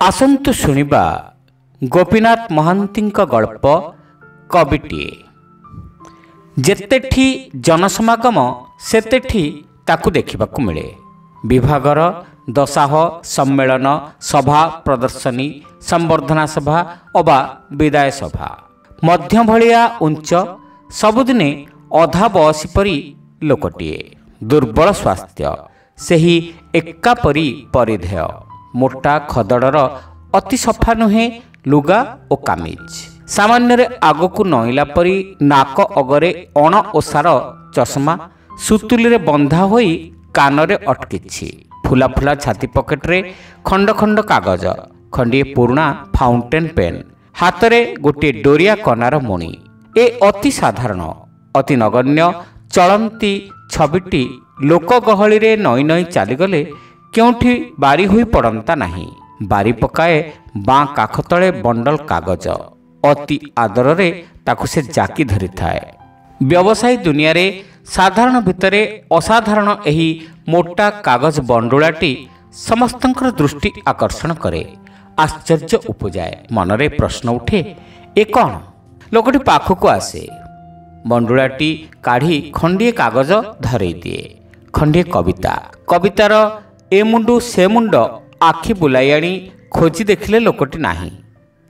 ଆସନ୍ତୁ ଶୁଣିବା ଗୋପୀନାଥ ମହାନ୍ତିଙ୍କ ଗଳ୍ପ କବିଟିଏ। ଯେତେଠି ଜନସମାଗମ ସେତେଠି ତାକୁ ଦେଖିବାକୁ ମିଳେ। ବିଭାଗର ଦଶାହ ସମ୍ମେଳନ ସଭା ପ୍ରଦର୍ଶନୀ ସମ୍ବର୍ଦ୍ଧନା ସଭା ଅବା ବିଦାୟ ସଭା ମଧ୍ୟ ଭଳିଆ ଉଞ୍ଚ ସବୁଦିନେ ଅଧା ବୟସୀ ପରି ଲୋକଟିଏ। ଦୁର୍ବଳ ସ୍ୱାସ୍ଥ୍ୟ, ସେହି ଏକା ପରି ପରିଧେୟ, ମୋଟା ଖଦଡ଼ର ଅତି ସଫା ନୁହେଁ ଲୁଗା ଓ କାମିଜ। ସାମାନ୍ୟରେ ଆଗକୁ ନଇଁଲା ପରି ନାକ ଅଗରେ ଅଣ ଓସାର ଚଷମା ସୁତୁଲିରେ ବନ୍ଧା ହୋଇ କାନରେ ଅଟକିଛି। ଫୁଲା ଫୁଲା ଛାତି ପକେଟରେ ଖଣ୍ଡ ଖଣ୍ଡ କାଗଜ, ଖଣ୍ଡିଏ ପୁରୁଣା ଫାଉଣ୍ଟେନ ପେନ୍, ହାତରେ ଗୋଟିଏ ଡୋରିଆ କନାର ମୁଣି। ଏ ଅତି ସାଧାରଣ ଅତି ନଗଣ୍ୟ ଚଳନ୍ତି ଛବିଟି ଲୋକ ଗହଳିରେ ନଈ ନଈ ଚାଲିଗଲେ କେଉଁଠି ବାରି ହୋଇ ପଡ଼ନ୍ତା ନାହିଁ। ବାରି ପକାଏ ବାଁ କାଖ ତଳେ ବଣ୍ଡଲ କାଗଜ। ଅତି ଆଦରରେ ତାକୁ ସେ ଜାକି ଧରିଥାଏ। ବ୍ୟବସାୟୀ ଦୁନିଆରେ ସାଧାରଣ ଭିତରେ ଅସାଧାରଣ ଏହି ମୋଟା କାଗଜ ବଣ୍ଡୁଳାଟି ସମସ୍ତଙ୍କର ଦୃଷ୍ଟି ଆକର୍ଷଣ କରେ। ଆଶ୍ଚର୍ଯ୍ୟ ଉପୁଜାଏ। ମନରେ ପ୍ରଶ୍ନ ଉଠେ, ଏ କ'ଣ? ଲୋକଟି ପାଖକୁ ଆସେ। ବଣ୍ଡୁଳାଟି କାଢ଼ି ଖଣ୍ଡିଏ କାଗଜ ଧରେଇ ଦିଏ। ଖଣ୍ଡିଏ କବିତା। କବିତାର ଏ ମୁଣ୍ଡୁ ସେ ମୁଣ୍ଡ ଆଖି ବୁଲାଇ ଆଣି ଖୋଜି ଦେଖିଲେ ଲୋକଟି ନାହିଁ।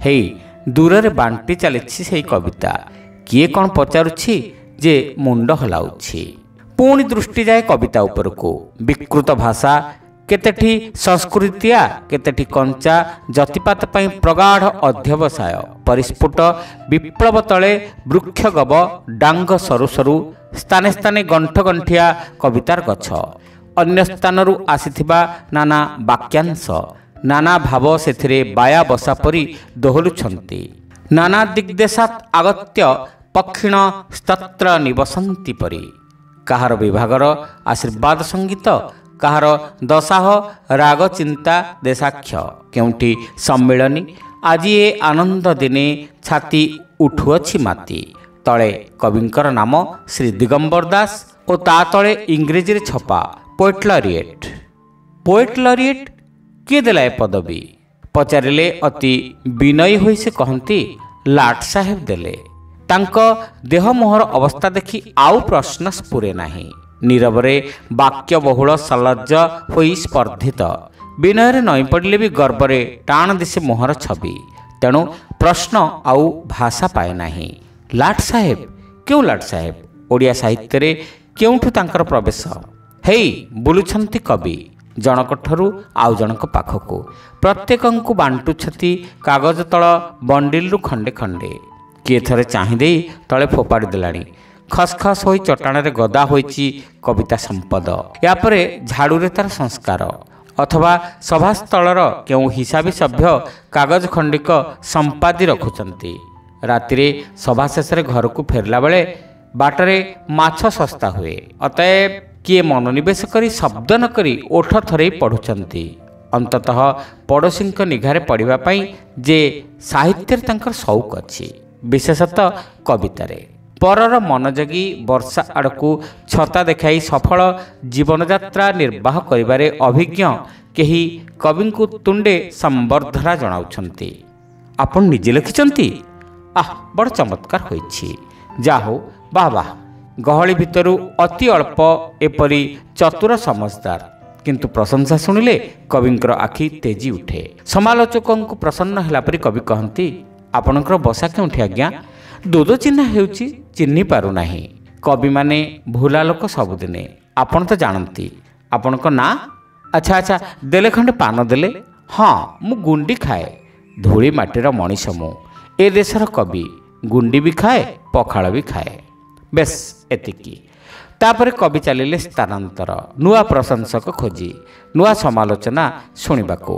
ହେଇ ଦୂରରେ ବାଣ୍ଟି ଚାଲିଛି ସେହି କବିତା। କିଏ କ'ଣ ପଚାରୁଛି ଯେ ମୁଣ୍ଡ ହଲାଉଛି। ପୁଣି ଦୃଷ୍ଟି ଯାଏ କବିତା ଉପରକୁ। ବିକୃତ ଭାଷା, କେତେଠି ସଂସ୍କୃତିଆ, କେତେଠି କଞ୍ଚା ଜାତିପାତ ପାଇଁ ପ୍ରଗାଢ଼ ଅଧ୍ୟବସାୟ। ପରିସ୍ଫୁଟ ବିପ୍ଳବ ତଳେ ବୃକ୍ଷଗବ ଡାଙ୍ଗ ସରୁ ସରୁ, ସ୍ଥାନେ ସ୍ଥାନେ ଗଣ୍ଠ ଗଣ୍ଠିଆ କବିତାର ଗଛ। ଅନ୍ୟ ସ୍ଥାନରୁ ଆସିଥିବା ନାନା ବାକ୍ୟାଂଶ, ନାନା ଭାବ ସେଥିରେ ବାୟା ବସା ପରି ଦୋହଲୁଛନ୍ତି। ନାନା ଦିଗ୍ଦେଶାତ୍ ଆଗତ୍ୟ ପକ୍ଷିଣ ସ୍ତତ୍ର ନିବସନ୍ତି ପରି। କାହାର ବିଭାଗର ଆଶୀର୍ବାଦ ସଙ୍ଗୀତ, କାହାର ଦଶାହ ରାଗ ଚିନ୍ତା ଦେଶାକ୍ଷ। କେଉଁଠି ସମ୍ମିଳନୀ, ଆଜି ଏ ଆନନ୍ଦ ଦିନେ ଛାତି ଉଠୁଅଛି ମାତି। ତଳେ କବିଙ୍କର ନାମ ଶ୍ରୀ ଦିଗମ୍ବର ଦାସ ଓ ତା ତଳେ ଇଂରେଜୀରେ ଛପା ପୋଏଟ୍ ଲରିଏଟ୍। ପୋଏଟ୍ ଲରିଏଟ୍ କିଏ ଦେଲା ଏ ପଦବୀ? ପଚାରିଲେ ଅତି ବିନୟୀ ହୋଇ ସେ କହନ୍ତି, ଲାଟ ସାହେବ ଦେଲେ। ତାଙ୍କ ଦେହ ମୋହର ଅବସ୍ଥା ଦେଖି ଆଉ ପ୍ରଶ୍ନ ସ୍ଫୁରେ ନାହିଁ। ନୀରବରେ ବାକ୍ୟବହୁଳ ସଲଜ୍ଜ ହୋଇ ସ୍ପର୍ଦ୍ଧିତ। ବିନୟରେ ନଇଁ ପଡ଼ିଲେ ବି ଗର୍ବରେ ଟାଣ ଦିଶେ ମୋହର ଛବି। ତେଣୁ ପ୍ରଶ୍ନ ଆଉ ଭାଷା ପାଏ ନାହିଁ। ଲାଟ ସାହେବ? କେଉଁ ଲାଟ ସାହେବ? ଓଡ଼ିଆ ସାହିତ୍ୟରେ କେଉଁଠୁ ତାଙ୍କର ପ୍ରବେଶ? ହେଇ ବୁଲୁଛନ୍ତି କବି, ଜଣକଠାରୁ ଆଉ ଜଣକ ପାଖକୁ। ପ୍ରତ୍ୟେକଙ୍କୁ ବାଣ୍ଟୁଛନ୍ତି କାଗଜ ତଳ ବଣ୍ଡିଲରୁ ଖଣ୍ଡେ ଖଣ୍ଡେ। କିଏ ଥରେ ଚାହିଁ ଦେଇ ତଳେ ଫୋପାଡ଼ି ଦେଲାଣି। ଖସ୍ ଖସ୍ ହୋଇ ଚଟାଣରେ ଗଦା ହୋଇଛି କବିତା ସମ୍ପଦ। ଏହାପରେ ଝାଡ଼ୁରେ ତାର ସଂସ୍କାର। ଅଥବା ସଭାସ୍ଥଳର କେଉଁ ହିସାବୀ ସଭ୍ୟ କାଗଜ ଖଣ୍ଡିକ ସମ୍ପାଦି ରଖୁଛନ୍ତି। ରାତିରେ ସଭା ଶେଷରେ ଘରକୁ ଫେରିଲା ବେଳେ ବାଟରେ ମାଛ ଶସ୍ତା ହୁଏ। ଅତଏବ କିଏ ମନୋନିବେଶ କରି ଶବ୍ଦ ନ କରି ଓଠ ଥରେଇ ପଢ଼ୁଛନ୍ତି। ଅନ୍ତତଃ ପଡ଼ୋଶୀଙ୍କ ନିଘାରେ ପଡ଼ିବା ପାଇଁ ଯେ ସାହିତ୍ୟରେ ତାଙ୍କର ସଉକ ଅଛି, ବିଶେଷତଃ କବିତାରେ। ପରର ମନ ଜଗି ବର୍ଷା ଆଡ଼କୁ ଛତା ଦେଖାଇ ସଫଳ ଜୀବନଯାତ୍ରା ନିର୍ବାହ କରିବାରେ ଅଭିଜ୍ଞ କେହି କବିଙ୍କୁ ତୁଣ୍ଡେ ସମ୍ବର୍ଦ୍ଧନା ଜଣାଉଛନ୍ତି। ଆପଣ ନିଜେ ଲେଖିଛନ୍ତି? ବଡ଼ ଚମତ୍କାର ହୋଇଛି। ଯା ହଉ, ବାଃ ବାଃ। ଗହଳି ଭିତରୁ ଅତି ଅଳ୍ପ ଏପରି ଚତୁର ସମଜଦାର। କିନ୍ତୁ ପ୍ରଶଂସା ଶୁଣିଲେ କବିଙ୍କର ଆଖି ତେଜି ଉଠେ। ସମାଲୋଚକଙ୍କୁ ପ୍ରସନ୍ନ ହେଲା ପରି କବି କହନ୍ତି, ଆପଣଙ୍କର ବସା କେଉଁଠି ଆଜ୍ଞା? ଦୁଧ ଚିହ୍ନା ହେଉଛି, ଚିହ୍ନି ପାରୁନାହିଁ। କବିମାନେ ଭୁଲା ଲୋକ ସବୁଦିନେ, ଆପଣ ତ ଜାଣନ୍ତି। ଆପଣଙ୍କ ନାଁ? ଆଚ୍ଛା ଆଚ୍ଛା, ଦେଲେ ଖଣ୍ଡେ ପାନ ଦେଲେ। ହଁ, ମୁଁ ଗୁଣ୍ଡି ଖାଏ। ଧୂଳି ମାଟିର ମଣିଷ ମୁଁ। ଏ ଦେଶର କବି। ଗୁଣ୍ଡି ବି ଖାଏ, ପଖାଳ ବି ଖାଏ। ବେଶ୍, ଏତିକି। ତାପରେ କବି ଚାଲିଲେ ସ୍ଥାନାନ୍ତର, ନୂଆ ପ୍ରଶଂସକ ଖୋଜି, ନୂଆ ସମାଲୋଚନା ଶୁଣିବାକୁ।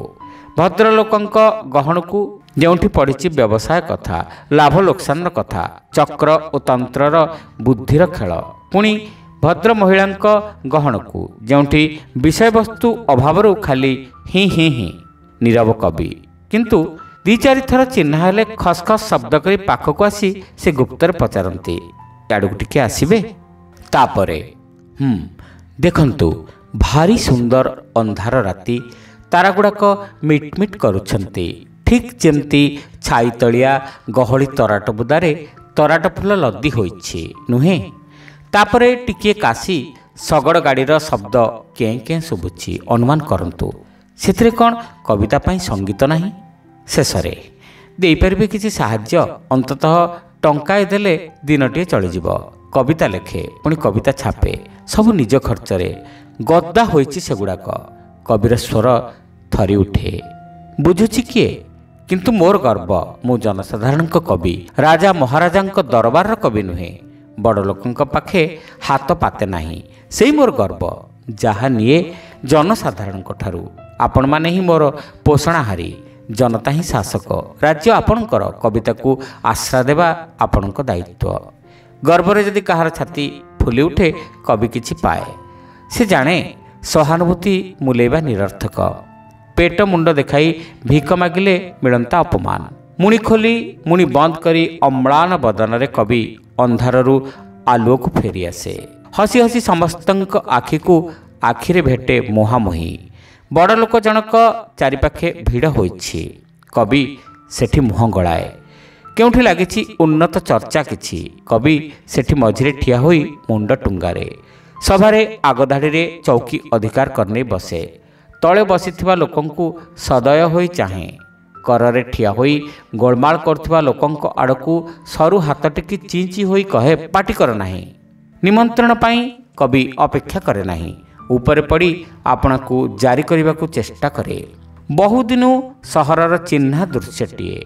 ଭଦ୍ରଲୋକଙ୍କ ଗହଣକୁ ଯେଉଁଠି ପଡ଼ିଛି ବ୍ୟବସାୟ କଥା, ଲାଭ ଲୋକସାନର କଥା, ଚକ୍ର ଓ ତନ୍ତ୍ରର ବୁଦ୍ଧିର ଖେଳ। ପୁଣି ଭଦ୍ର ମହିଳାଙ୍କ ଗହଣକୁ ଯେଉଁଠି ବିଷୟବସ୍ତୁ ଅଭାବରୁ ଖାଲି ହିଁ ହିଁ ହିଁ। ନୀରବ କବି। କିନ୍ତୁ ଦି ଚାରି ଥର ଚିହ୍ନା ହେଲେ ଖସ୍ ଖସ୍ ଶବ୍ଦ କରି ପାଖକୁ ଆସି ସେ ଗୁପ୍ତରେ ପଚାରନ୍ତି, ଆଡ଼କୁ ଟିକେ ଆସିବେ? ତାପରେ ଦେଖନ୍ତୁ, ଭାରି ସୁନ୍ଦର ଅନ୍ଧାର ରାତି, ତାରାଗୁଡ଼ାକ ମିଟମିଟ କରୁଛନ୍ତି। ଠିକ୍ ଯେମିତି ଛାଇ ତଳିଆ ଗହଳି ତରାଟ ବୁଦାରେ ତରାଟ ଫୁଲ ଲଦି ହୋଇଛି ନୁହେଁ। ତାପରେ ଟିକିଏ କାଶି ଶଗଡ଼ ଗାଡ଼ିର ଶବ୍ଦ କେଁ କେଁ ଶୁଭୁଛି। ଅନୁମାନ କରନ୍ତୁ ସେଥିରେ କ'ଣ କବିତା ପାଇଁ ସଙ୍ଗୀତ ନାହିଁ? ଶେଷରେ ଦେଇପାରିବେ କିଛି ସାହାଯ୍ୟ? ଅନ୍ତତଃ ଟଙ୍କାଏ ଦେଲେ ଦିନଟିଏ ଚଳିଯିବ। କବିତା ଲେଖେ, ପୁଣି କବିତା ଛାପେ, ସବୁ ନିଜ ଖର୍ଚ୍ଚରେ। ଗଦା ହୋଇଛି ସେଗୁଡ଼ାକ। କବିର ସ୍ୱର ଥରି ଉଠେ। ବୁଝୁଛି କିଏ? କିନ୍ତୁ ମୋର ଗର୍ବ, ମୁଁ ଜନସାଧାରଣଙ୍କ କବି, ରାଜା ମହାରାଜାଙ୍କ ଦରବାରର କବି ନୁହେଁ। ବଡ଼ ଲୋକଙ୍କ ପାଖେ ହାତ ପାତେ ନାହିଁ, ସେଇ ମୋର ଗର୍ବ। ଯାହା ନିଏ ଜନସାଧାରଣଙ୍କ ଠାରୁ। ଆପଣମାନେ ହିଁ ମୋର ପୋଷଣାହାରୀ, ଜନତା ହିଁ ଶାସକ, ରାଜ୍ୟ ଆପଣଙ୍କର। କବିତାକୁ ଆଶ୍ରା ଦେବା ଆପଣଙ୍କ ଦାୟିତ୍ୱ। ଗର୍ବରେ ଯଦି କାହାର ଛାତି ଫୁଲି ଉଠେ, କବି କିଛି ପାଏ। ସେ ଜାଣେ ସହାନୁଭୂତି ମୂଲେଇବା ନିରର୍ଥକ। ପେଟ ମୁଣ୍ଡ ଦେଖାଇ ଭିକ ମାଗିଲେ ମିଳନ୍ତା ଅପମାନ। ମୁଣି ଖୋଲି ମୁଣି ବନ୍ଦ କରି ଅମ୍ଳାନ ବଦନରେ କବି ଅନ୍ଧାରରୁ ଆଲୁଅକୁ ଫେରିଆସେ। ହସି ହସି ସମସ୍ତଙ୍କ ଆଖିକୁ ଆଖିରେ ଭେଟେ ମୁହାଁମୁହିଁ। ବଡ଼ ଲୋକ ଜଣକ ଚାରିପାଖେ ଭିଡ଼ ହୋଇଛି। କବି ସେଠି ମୁହଁ ଗଳାଏ। କେଉଁଠି ଲାଗିଛି ଉନ୍ନତ ଚର୍ଚ୍ଚା କିଛି। କବି ସେଠି ମଝିରେ ଠିଆ ହୋଇ ମୁଣ୍ଡ ଟୁଙ୍ଗାରେ। ସଭାରେ ଆଗଧାଡ଼ିରେ ଚୌକି ଅଧିକାର କରିନେଇ ବସେ। ତଳେ ବସିଥିବା ଲୋକଙ୍କୁ ସଦୟ ହୋଇ ଚାହେଁ। କରରେ ଠିଆ ହୋଇ ଗୋଳମାଳ କରୁଥିବା ଲୋକଙ୍କ ଆଡ଼କୁ ସରୁ ହାତ ଟେକି ଚିଞ୍ଚି ହୋଇ କହେ, ପାଟି କର ନାହିଁ। ନିମନ୍ତ୍ରଣ ପାଇଁ କବି ଅପେକ୍ଷା କରେ ନାହିଁ। ଉପରେ ପଡ଼ି ଆପଣାକୁ ଜାରି କରିବାକୁ ଚେଷ୍ଟା କରେ। ବହୁଦିନୁ ସହରର ଚିହ୍ନା ଦୃଶ୍ୟଟିଏ,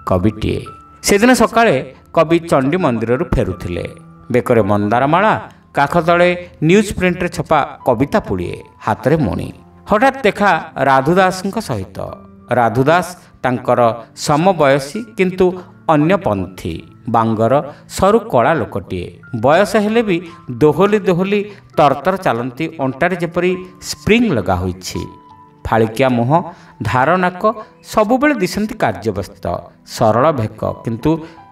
କବିଟିଏ। ସେଦିନ ସକାଳେ କବି ଚଣ୍ଡୀ ମନ୍ଦିରରୁ ଫେରୁଥିଲେ। ବେକରେ ମନ୍ଦାରମାଳା, କାଖ ତଳେ ନ୍ୟୁଜ୍ ପ୍ରିଣ୍ଟରେ ଛପା କବିତା ପୁଳିଏ, ହାତରେ ମଣି। ହଠାତ୍ ଦେଖା ରାଧୁଦାସଙ୍କ ସହିତ। ରାଧୁଦାସ ତାଙ୍କର ସମବୟସୀ କିନ୍ତୁ ଅନ୍ୟପନ୍ଥୀ ବାଙ୍ଗର ସରୁ କଳା ଲୋକଟିଏ। ବୟସ ହେଲେ ବି ଦୋହଲି ଦୋହଲି ତରତର ଚାଲନ୍ତି। ଅଣ୍ଟାରେ ଯେପରି ସ୍ପ୍ରିଙ୍ଗ ଲଗା ହୋଇଛି। ଫାଳିକିଆ ମୁହଁ, ଧାର ନାକ, ସବୁବେଳେ ଦିଶନ୍ତି କାର୍ଯ୍ୟବ୍ୟସ୍ତ। ସରଳ ଭେକ, କିନ୍ତୁ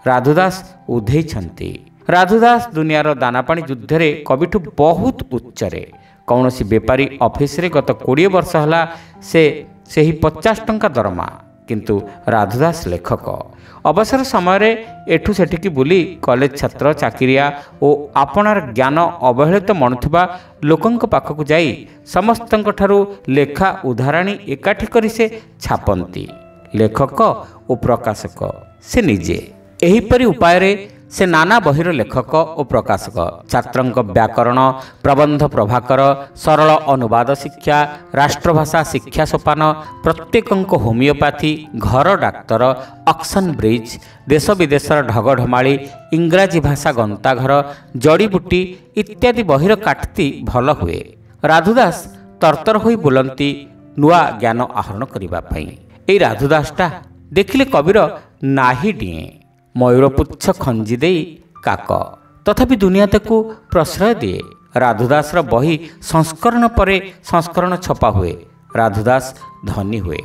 ରାଧୁଦାସ ଉଧେଇଛନ୍ତି। ରାଧୁଦାସ ଦୁନିଆର ଦାନାପାଣି ଯୁଦ୍ଧରେ କବିଠୁ ବହୁତ ଉଚ୍ଚରେ। କୌଣସି ବେପାରୀ ଅଫିସରେ ଗତ 20 ବର୍ଷ ହେଲା ସେହି 50 ଟଙ୍କା ଦରମା। କିନ୍ତୁ ରାଧୁଦାସ ଲେଖକ। ଅବସର ସମୟରେ ଏଠୁ ସେଠିକି ବୁଲି କଲେଜ ଛାତ୍ର, ଚାକିରିଆ ଓ ଆପଣାର ଜ୍ଞାନ ଅବହେଳିତ ମଣୁଥିବା ଲୋକଙ୍କ ପାଖକୁ ଯାଇ ସମସ୍ତଙ୍କଠାରୁ ଲେଖା ଉଦ୍ଧାରାଣୀ ଏକାଠି କରି ସେ ଛାପନ୍ତି। ଲେଖକ ଓ ପ୍ରକାଶକ ସେ ନିଜେ। ଏହିପରି ଉପାୟରେ ସେ ନାନା ବହିର ଲେଖକ ଓ ପ୍ରକାଶକ। ଛାତ୍ରଙ୍କ ବ୍ୟାକରଣ, ପ୍ରବନ୍ଧ ପ୍ରଭାକର, ସରଳ ଅନୁବାଦ ଶିକ୍ଷା, ରାଷ୍ଟ୍ରଭାଷା ଶିକ୍ଷା ସୋପାନ, ପ୍ରତ୍ୟେକଙ୍କ ହୋମିଓପାଥି, ଘର ଡାକ୍ତର, ଅକ୍ସନ ବ୍ରିଜ, ଦେଶ ବିଦେଶର ଢଗଢମାଳି, ଇଂରାଜୀ ଭାଷା ଗନ୍ତାଘର, ଜଡ଼ିବୁଟି ଇତ୍ୟାଦି ବହିର କାଟତି ଭଲ ହୁଏ। ରାଧୁଦାସ ତରତର ହୋଇ ବୁଲନ୍ତି ନୂଆ ଜ୍ଞାନ ଆହରଣ କରିବା ପାଇଁ। ଏଇ ରାଧୁଦାସଟା ଦେଖିଲେ କବିର ନାହିଁ ଡିଏଁ। ମୟୂରପୁଚ୍ଛ ଖଞ୍ଜି ଦେଇ କାକ, ତଥାପି ଦୁନିଆ ତାକୁ ପ୍ରଶ୍ରୟ ଦିଏ। ରାଧୁଦାସର ବହି ସଂସ୍କରଣ ପରେ ସଂସ୍କରଣ ଛପା ହୁଏ। ରାଧୁଦାସ ଧନୀ ହୁଏ।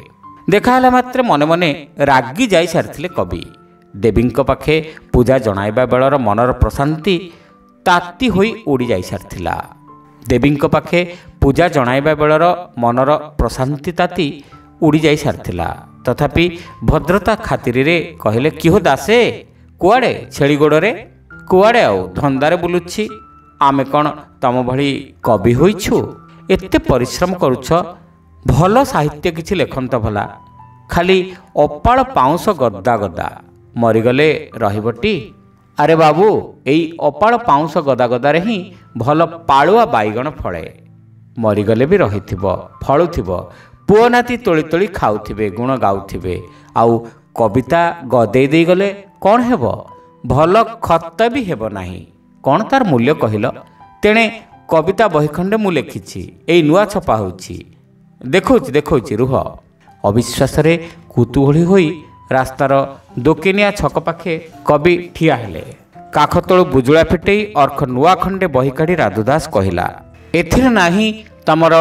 ଦେଖାହେଲା ମାତ୍ରେ ମନେ ମନେ ରାଗି ଯାଇ ସାରିଥିଲେ କବି। ଦେବୀଙ୍କ ପାଖେ ପୂଜା ଜଣାଇବା ବେଳର ମନର ପ୍ରଶାନ୍ତି ତାତି ହୋଇ ଉଡ଼ି ଯାଇ ସାରିଥିଲା। ଦେବୀଙ୍କ ପାଖେ ପୂଜା ଜଣାଇବା ବେଳର ମନର ପ୍ରଶାନ୍ତି ତାତି ଉଡ଼ି ଯାଇ ସାରିଥିଲା। ତଥାପି ଭଦ୍ରତା ଖାତିରରେ କହିଲେ, କିହୋ ଦାସେ, କୁଆଡ଼େ? ଛେଳି ଗୋଡ଼ରେ? କୁଆଡ଼େ ଆଉ ଧନ୍ଦାରେ ବୁଲୁଛି। ଆମେ କ'ଣ ତମ ଭଳି କବି ହୋଇଛୁ? ଏତେ ପରିଶ୍ରମ କରୁଛ, ଭଲ ସାହିତ୍ୟ କିଛି ଲେଖନ୍ତ ଭଲା। ଖାଲି ଅପାଳ ପାଉଁଶ ଗଦା ଗଦା, ମରିଗଲେ ରହିବଟି? ଆରେ ବାବୁ, ଏଇ ଅପାଳ ପାଉଁଶ ଗଦା ଗଦାରେ ହିଁ ଭଲ ପାଳୁଆ ବାଇଗଣ ଫଳେ। ମରିଗଲେ ବି ରହିଥିବ, ଫଳୁଥିବ। ପୁଅ ନାତି ତୋଳି ତୋଳି ଖାଉଥିବେ, ଗୁଣ ଗାଉଥିବେ। ଆଉ କବିତା ଗଦେଇ ଦେଇଗଲେ କ'ଣ ହେବ? ଭଲ ଖତ ବି ହେବ ନାହିଁ। କ'ଣ ତାର ମୂଲ୍ୟ କହିଲ? ତେଣେ କବିତା ବହି ଖଣ୍ଡେ ମୁଁ ଲେଖିଛି, ଏଇ ନୂଆ ଛପା ହେଉଛି। ଦେଖଉଛି ରୁହ। ଅବିଶ୍ୱାସରେ କୁତୁହଳୀ ହୋଇ ରାସ୍ତାର ଦୋକିନିଆ ଛକ ପାଖେ କବି ଠିଆ ହେଲେ। କାଖ ତଳୁ ବୁଜୁଳା ଫିଟେଇ ଅର୍ଖ ନୂଆ ଖଣ୍ଡେ ବହି କାଢ଼ି ରାଧୁଦାସ କହିଲା, ଏଥିରେ ନାହିଁ ତମର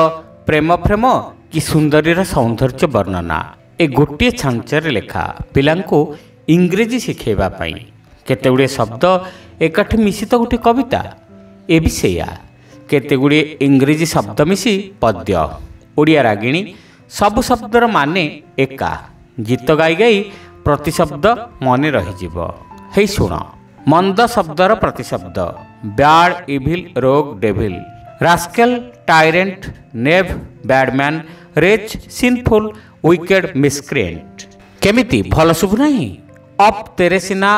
ପ୍ରେମ ଫ୍ରେମ କି ସୁନ୍ଦରୀର ସୌନ୍ଦର୍ଯ୍ୟ ବର୍ଣ୍ଣନା। ଏ ଗୋଟିଏ ଛାଞ୍ଚରେ ଲେଖା, ପିଲାଙ୍କୁ ଇଂରେଜୀ ଶିଖାଇବା ପାଇଁ। କେତେଗୁଡ଼ିଏ ଶବ୍ଦ ଏକାଠି ମିଶି ତ ଗୋଟେ କବିତା। ଏ ବି ସେଇଆ, କେତେଗୁଡ଼ିଏ ଇଂରେଜୀ ଶବ୍ଦ ମିଶି ପଦ୍ୟ। ଓଡ଼ିଆ ରାଗିଣୀ ସବୁ ଶବ୍ଦର ମାନେ ଏକା। ଗୀତ ଗାଇ ଗାଇ ପ୍ରତିଶବ୍ଦ ମନେ ରହିଯିବ। ହେଇ ଶୁଣ। ମନ୍ଦ ଶବ୍ଦର ପ୍ରତିଶବ୍ଦ ବ୍ୟାଡ୍, ଇଭିଲ୍, ରୋଗ୍, ଡେଭିଲ୍, ରାସ୍କେଲ୍, ଟାଇରେଣ୍ଟ, ନେଭ୍, ବ୍ୟାଡମ୍ୟାନ୍, ରେଚ୍, ସିନଫୁଲ୍, ୱିକେଡ୍, ମିସ୍କ୍ରିଏଣ୍ଟ। କେମିତି ଭଲ ଶୁଭୁ ନାହିଁ? ଅପ୍ ତେରେ ସିନା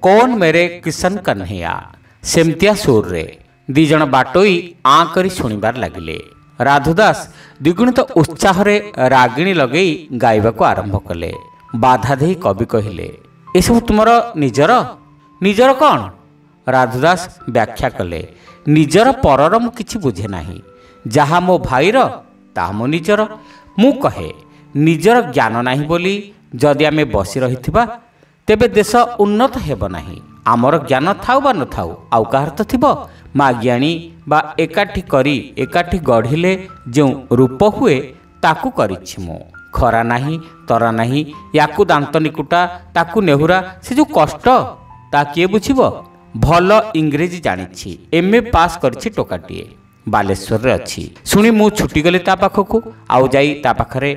କୌନ ମେରେ କିଶନ କହ୍ନୈୟା, ସେମିତିଆ ସୁରରେ ଦି ଜଣ ବାଟୋଇ ଆଁ କରି ଶୁଣିବାର ଲାଗିଲେ। ରାଧୁଦାସ ଦ୍ୱିଗୁଣିତ ଉତ୍ସାହରେ ରାଗିଣୀ ଲଗେଇ ଗାଇବାକୁ ଆରମ୍ଭ କଲେ। ବାଧା ଦେଇ କବି କହିଲେ, ଏସବୁ ତୁମର ନିଜର? ନିଜର କ'ଣ? ରାଧୁଦାସ ବ୍ୟାଖ୍ୟା କଲେ, ନିଜର ପରର ମୁଁ କିଛି ବୁଝେ ନାହିଁ। ଯାହା ମୋ ଭାଇର ତାହା ମୋ ନିଜର। ମୁଁ କହେ, ନିଜର ଜ୍ଞାନ ନାହିଁ ବୋଲି ଯଦି ଆମେ ବସି ରହିଥିବା ତେବେ ଦେଶ ଉନ୍ନତ ହେବ ନାହିଁ। ଆମର ଜ୍ଞାନ ଥାଉ ବା ନଥାଉ, ଆଉ କାହାର ତ ଥିବ। ମାଗିଆଣି ବା ଏକାଠି କରି ଏକାଠି ଗଢ଼ିଲେ ଯେଉଁ ରୂପ ହୁଏ ତାକୁ କରିଛି ମୁଁ। ଖରା ନାହିଁ, ତରା ନାହିଁ, ୟାକୁ ଦାନ୍ତ ନିକୁଟା, ତାକୁ ନେହୁରା, ସେ ଯେଉଁ କଷ୍ଟ ତା କିଏ ବୁଝିବ? ଭଲ ଇଂରେଜୀ ଜାଣିଛି, MA ପାସ୍ କରିଛି ଟୋକାଟିଏ, ବାଲେଶ୍ୱରରେ ଅଛି। ଶୁଣି ମୁଁ ଛୁଟିଗଲି ତା ପାଖକୁ, ଆଉ ଯାଇ ତା ପାଖରେ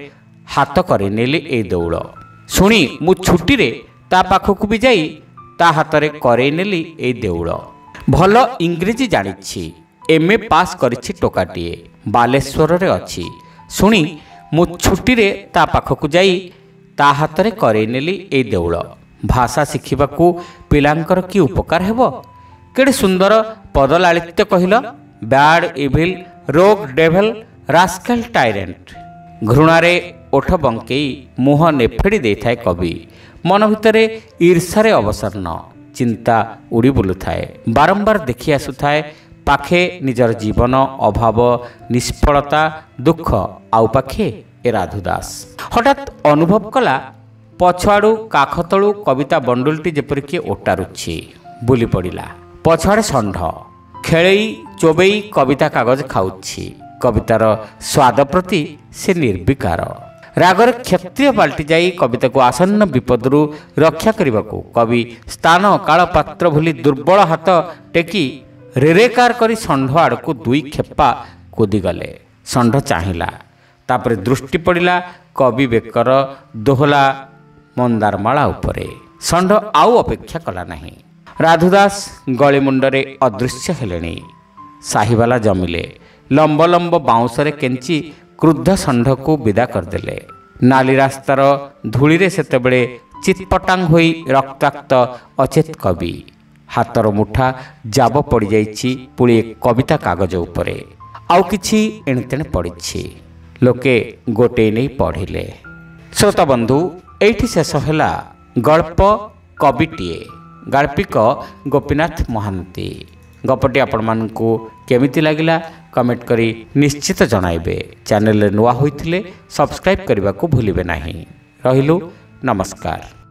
ହାତ କରେଇନେଲି ଏଇ ଦୌଡ଼। ଶୁଣି ମୁଁ ଛୁଟିରେ ତା ପାଖକୁ ବି ଯାଇ ତା ହାତରେ କରେଇନେଲି ଏଇ ଦେଉଳ। ଭଲ ଇଂରେଜୀ ଜାଣିଛି, MA ପାସ୍ କରିଛି ଟୋକାଟିଏ, ବାଲେଶ୍ୱରରେ ଅଛି। ଶୁଣି ମୁଁ ଛୁଟିରେ ତା ପାଖକୁ ଯାଇ ତା ହାତରେ କରେଇନେଲି ଏଇ ଦେଉଳ। ଭାଷା ଶିଖିବାକୁ ପିଲାଙ୍କର କି ଉପକାର ହେବ? କେଡ଼େ ସୁନ୍ଦର ପଦଲାଳିତ୍ୟ କହିଲ! ବ୍ୟାଡ୍, ଇଭିଲ୍, ରୋଗ୍, ଡେଭଲ୍, ରାସ୍କେଲ୍, ଟାଇରେଣ୍ଟ। ଘୃଣାରେ ଓଠ ବଙ୍କେଇ ମୁହଁ ନେଫେଡ଼ି ଦେଇଥାଏ କବି। ମନ ଭିତରେ ଈର୍ଷାରେ ଅବସନ୍ନ ଚିନ୍ତା ଉଡ଼ି ବୁଲୁଥାଏ। ବାରମ୍ବାର ଦେଖି ଆସୁଥାଏ ପାଖେ ନିଜର ଜୀବନ, ଅଭାବ, ନିଷ୍ଫଳତା, ଦୁଃଖ, ଆଉ ପାଖେ ଏ ରାଧୁଦାସ। ହଠାତ୍ ଅନୁଭବ କଲା ପଛଆଡ଼ୁ କାଖ ତଳୁ କବିତା ବଣ୍ଡୁଲଟି ଯେପରିକି ଓଟାରୁଛି। ବୁଲି ପଡ଼ିଲା। ପଛଆଡ଼େ ଷଣ୍ଢ ଖେଳେଇ ଚୋବେଇ କବିତା କାଗଜ ଖାଉଛି। କବିତାର ସ୍ୱାଦ ପ୍ରତି ସେ ନିର୍ବିକାର। ରାଗରେ କ୍ଷତ୍ରିୟ ପାଲଟି ଯାଇ କବିତାକୁ ଆସନ୍ନ ବିପଦରୁ ରକ୍ଷା କରିବାକୁ କବି ସ୍ଥାନ, କାଳ, ପାତ୍ର ଭୁଲି ଦୁର୍ବଳ ହାତ ଟେକି ରେରେକାର କରି ଷଣ୍ଢ ଆଡ଼କୁ ଦୁଇ ଖେପା କୁଦିଗଲେ। ଷଣ୍ଢ ଚାହିଁଲା, ତାପରେ ଦୃଷ୍ଟି ପଡ଼ିଲା କବି ବେକର ଦୋହଲା ମନ୍ଦାରମାଳା ଉପରେ। ଷଣ୍ଢ ଆଉ ଅପେକ୍ଷା କଲା ନାହିଁ। ରାଧୁଦାସ ଗଳିମୁଣ୍ଡରେ ଅଦୃଶ୍ୟ ହେଲେଣି। ସାହିବାଲା ଜମିଲେ ଲମ୍ବ ଲମ୍ବ ବାଉଁଶରେ କେଞ୍ଚି କ୍ରୁଦ୍ଧ ଷଣ୍ଢକୁ ବିଦା କରିଦେଲେ। ନାଲି ରାସ୍ତାର ଧୂଳିରେ ସେତେବେଳେ ଚିତ୍ପଟାଙ୍ଗ ହୋଇ ରକ୍ତାକ୍ତ ଅଚେତ କବି। ହାତର ମୁଠା ଜାବ ପଡ଼ିଯାଇଛି ପୁଣି କବିତା କାଗଜ ଉପରେ। ଆଉ କିଛି ଏଣେତେଣେ ପଡ଼ିଛି। ଲୋକେ ଗୋଟେଇ ନେଇ ପଢ଼ିଲେ। ଶ୍ରୋତାବନ୍ଧୁ, ଏଇଠି ଶେଷ ହେଲା ଗଳ୍ପ କବିଟିଏ। ଗାଳ୍ପିକ ଗୋପୀନାଥ ମହାନ୍ତି। ଗପଟି ଆପଣମାନଙ୍କୁ କେମିତି ଲାଗିଲା କମେଣ୍ଟ କରି ନିଶ୍ଚିତ ଜଣାଇବେ। ଚ୍ୟାନେଲରେ ନୂଆ ହୋଇଥିଲେ ସବସ୍କ୍ରାଇବ୍ କରିବାକୁ ଭୁଲିବେ ନାହିଁ। ରହିଲୁ, ନମସ୍କାର।